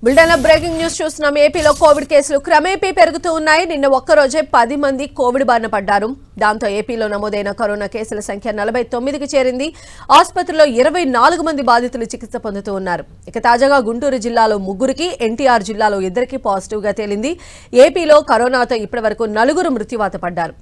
బులెటిన్లో breaking news చూస్తున్నాం. ఏపీలో కోవిడ్ కేసులు క్రమేపీ పెరుగుతూ ఉన్నాయి. నిన్న ఒక్కరోజే 10 మంది కోవిడ్ బారిన పడ్డారు. దాంతో ఏపీలో నమోదైన కరోనా కేసుల సంఖ్య 49కి చేరింది. ఆసుపత్రిలో 24 మంది బాధితులు చికిత్స పొందుతూ ఉన్నారు. ఇక తాజాగా గుంటూరు జిల్లాలో 3కి, ఎన్టీఆర్ జిల్లాలో 2కి పాజిటివ్గా తేలింది. ఏపీలో కరోనాతో ఇప్పటివరకు 4 మృత్యువాత పడ్డారు.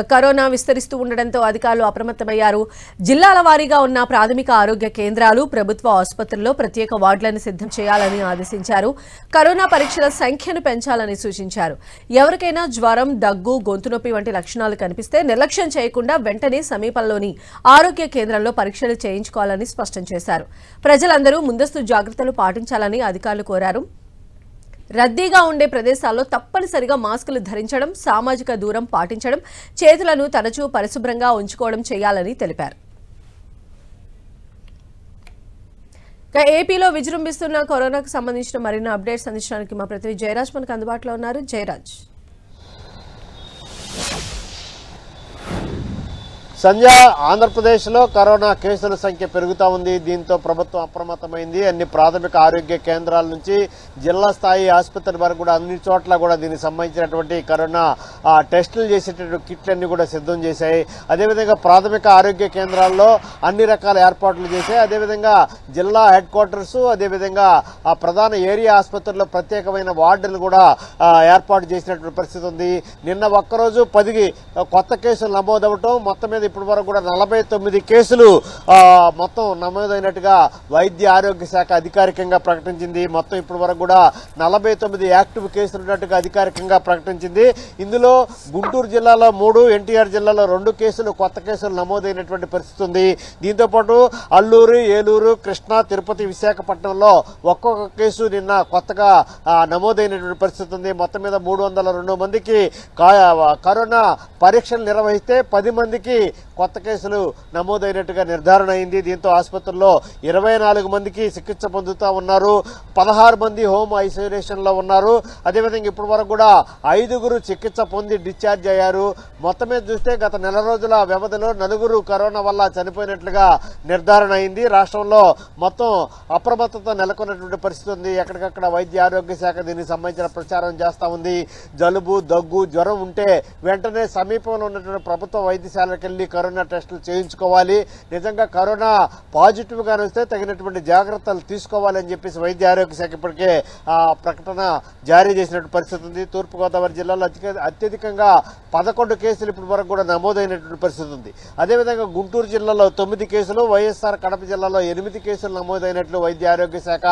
కరోనా విస్తరిస్తూ ఉండడంతో అధికారులు అప్రమత్తమయ్యారు. జిల్లాల వారీగా ఉన్న ప్రాథమిక ఆరోగ్య కేంద్రాలు, ప్రభుత్వ ఆసుపత్రుల్లో ప్రత్యేక వార్డులను సిద్ధం చేయాలని ఆదేశించారు. కరోనా పరీక్షల సంఖ్యను పెంచాలని సూచించారు. ఎవరికైనా జ్వరం, దగ్గు, గొంతు నొప్పి వంటి లక్షణాలు కనిపిస్తే నిర్లక్ష్యం చేయకుండా వెంటనే సమీపంలోని ఆరోగ్య కేంద్రంలో పరీక్షలు చేయించుకోవాలని స్పష్టం చేశారు. ప్రజలందరూ ముందస్తు జాగ్రత్తలు పాటించాలని అధికారులు కోరారు. రద్దీగా ఉండే ప్రదేశాల్లో తప్పనిసరిగా మాస్కులు ధరించడం, సామాజిక దూరం పాటించడం, చేతులను తరచూ పరిశుభ్రంగా ఉంచుకోవడం చేయాలని తెలిపారు. ఏపీలో విజృంభిస్తున్న కరోనాకు సంబంధించిన మరిన్ని అప్డేట్స్ అందించడానికి మా ప్రతినిధి జయరాజ్ మనకు అందుబాటులో ఉన్నారు. జయరాజ్. సంధ్య, ఆంధ్రప్రదేశ్లో కరోనా కేసుల సంఖ్య పెరుగుతూ ఉంది. దీంతో ప్రభుత్వం అప్రమత్తమైంది. అన్ని ప్రాథమిక ఆరోగ్య కేంద్రాల నుంచి జిల్లా స్థాయి ఆసుపత్రి వరకు కూడా అన్ని చోట్ల కూడా దీనికి సంబంధించినటువంటి కరోనా టెస్టులు చేసేటటువంటి కిట్లన్నీ కూడా సిద్ధం చేశాయి. అదేవిధంగా ప్రాథమిక ఆరోగ్య కేంద్రాల్లో అన్ని రకాల ఏర్పాట్లు చేశాయి. అదేవిధంగా జిల్లా హెడ్ క్వార్టర్స్, అదేవిధంగా ఆ ప్రధాన ఏరియా ఆసుపత్రుల్లో ప్రత్యేకమైన వార్డులు కూడా ఏర్పాటు చేసినటువంటి పరిస్థితి ఉంది. నిన్న ఒక్కరోజు 10 కొత్త కేసులు నమోదవటం, మొత్తం మీద ఇప్పటి వరకు కూడా 49 కేసులు మొత్తం నమోదైనట్టుగా వైద్య ఆరోగ్య శాఖ అధికారికంగా ప్రకటించింది. మొత్తం ఇప్పటి వరకు కూడా 49 యాక్టివ్ కేసులు ఉన్నట్టుగా అధికారికంగా ప్రకటించింది. ఇందులో గుంటూరు జిల్లాలో 3, ఎన్టీఆర్ జిల్లాలో 2 కేసులు కొత్త కేసులు నమోదైనటువంటి పరిస్థితి ఉంది. దీంతోపాటు అల్లూరు, ఏలూరు, కృష్ణా, తిరుపతి, విశాఖపట్నంలో ఒక్కొక్క కేసు నిన్న కొత్తగా నమోదైనటువంటి పరిస్థితి ఉంది. మొత్తం మీద 302 మందికి కరోనా పరీక్షలు నిర్వహిస్తే 10 మందికి కొత్త కేసులు నమోదైనట్టుగా నిర్ధారణ అయింది. దీంతో ఆసుపత్రుల్లో 24 మందికి చికిత్స పొందుతూ ఉన్నారు. 16 మంది హోమ్ ఐసోలేషన్లో ఉన్నారు. అదేవిధంగా ఇప్పటి వరకు కూడా 5 చికిత్స పొంది డిశ్చార్జ్ అయ్యారు. మొత్తం మీద చూస్తే గత నెల రోజుల వ్యవధిలో 4 కరోనా వల్ల చనిపోయినట్లుగా నిర్ధారణ అయింది. రాష్ట్రంలో మొత్తం అప్రమత్తత నెలకొన్నటువంటి పరిస్థితి ఉంది. ఎక్కడికక్కడ వైద్య ఆరోగ్య శాఖ దీనికి సంబంధించిన ప్రచారం చేస్తూ ఉంది. జలుబు, దగ్గు, జ్వరం ఉంటే వెంటనే సమీపంలో ఉన్నటువంటి ప్రభుత్వ వైద్యశాలకు వెళ్ళి కరోనా టెస్టులు చేయించుకోవాలి. నిజంగా కరోనా పాజిటివ్ గా వస్తే తగినటువంటి జాగ్రత్తలు తీసుకోవాలని చెప్పేసి వైద్య ఆరోగ్య శాఖ ఇప్పటికే ప్రకటన జారీ చేసినటువంటి పరిస్థితి ఉంది. తూర్పుగోదావరి జిల్లాలో అత్యధికంగా 11 కేసులు ఇప్పటి వరకు కూడా నమోదైనటువంటి పరిస్థితి ఉంది. అదేవిధంగా గుంటూరు జిల్లాలో 9 కేసులు, వైఎస్ఆర్ కడప జిల్లాలో 8 కేసులు నమోదైనట్లు వైద్య ఆరోగ్య శాఖ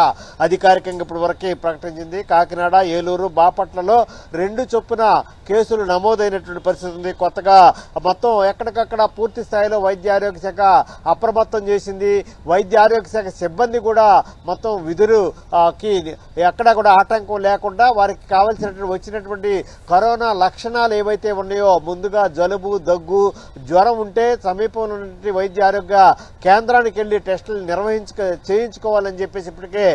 అధికారికంగా ఇప్పటి వరకు ప్రకటించింది. కాకినాడ, ఏలూరు, బాపట్లలో 2 చొప్పున కేసులు నమోదైనటువంటి పరిస్థితి ఉంది. కొత్తగా మొత్తం ఎక్కడికక్కడ పూర్తి స్థాయిలో వైద్య ఆరోగ్య శాఖ అప్రమత్తం చేసింది. వైద్య ఆరోగ్య శాఖ సిబ్బంది కూడా మొత్తం విధులుకి ఎక్కడా కూడా ఆటంకం లేకుండా వారికి కావాల్సినటువంటి వచ్చినటువంటి కరోనా లక్షణాలు ఏవైతే ఉన్నాయో, ముందుగా జలుబు, దగ్గు, జ్వరం ఉంటే సమీపంలో ఉన్నటువంటి వైద్య ఆరోగ్య కేంద్రానికి వెళ్లి టెస్టులు చేయించుకోవాలని చెప్పేసి ఇప్పటికే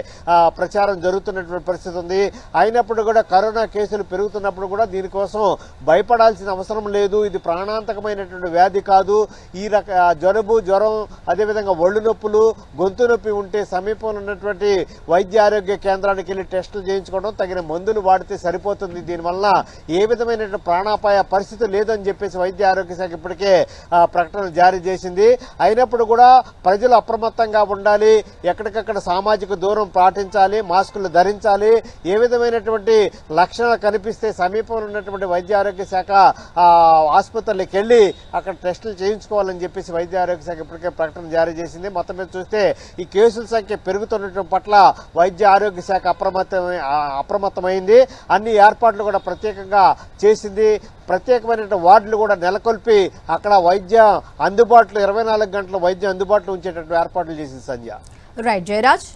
ప్రచారం జరుగుతున్నటువంటి పరిస్థితి ఉంది. అయినప్పుడు కూడా కరోనా కేసులు పెరుగుతున్నప్పుడు కూడా దీనికోసం భయపడాల్సిన అవసరం లేదు. ఇది ప్రాణాంతకమైనటువంటి వ్యాధి కాదు. ఈ జలుబు, జ్వరం, అదేవిధంగా ఒళ్ళు నొప్పులు, గొంతు నొప్పి ఉంటే సమీపంలో ఉన్నటువంటి వైద్య ఆరోగ్య కేంద్రానికి వెళ్ళి టెస్టులు చేయించుకోవడం, తగిన మందులు వాడితే సరిపోతుంది. దీనివల్ల ఏ విధమైనటువంటి ప్రాణాపాయ పరిస్థితి లేదని చెప్పేసి వైద్య ఆరోగ్య శాఖ ఇప్పటికే ప్రకటన జారీ చేసింది. అయినప్పుడు కూడా ప్రజలు అప్రమత్తంగా ఉండాలి. ఎక్కడికక్కడ సామాజిక దూరం పాటించాలి, మాస్కులు ధరించాలి. ఏ విధమైనటువంటి లక్షణాలు కనిపిస్తే సమీపంలో ఉన్నటువంటి వైద్య ఆరోగ్య శాఖ ఆసుపత్రులకు వెళ్లి అక్కడ టెస్టులు చేయించుకోవాలని చెప్పేసి వైద్య ఆరోగ్య శాఖ ఇప్పటికే ప్రకటన జారీ చేసింది. మొత్తం మీద చూస్తే ఈ కేసుల సంఖ్య పెరుగుతుండటం పట్ల వైద్య ఆరోగ్య శాఖ అప్రమత్తమైంది. అన్ని ఏర్పాట్లు కూడా ప్రత్యేకంగా చేసింది. ప్రత్యేకమైన వార్డులు కూడా నెలకొల్పి అక్కడ వైద్యం అందుబాటులో 24 గంటల వైద్యం అందుబాటులో ఉంచేటట్టు ఏర్పాట్లు చేసింది. సంధ్య. రైట్ జయరాజ్.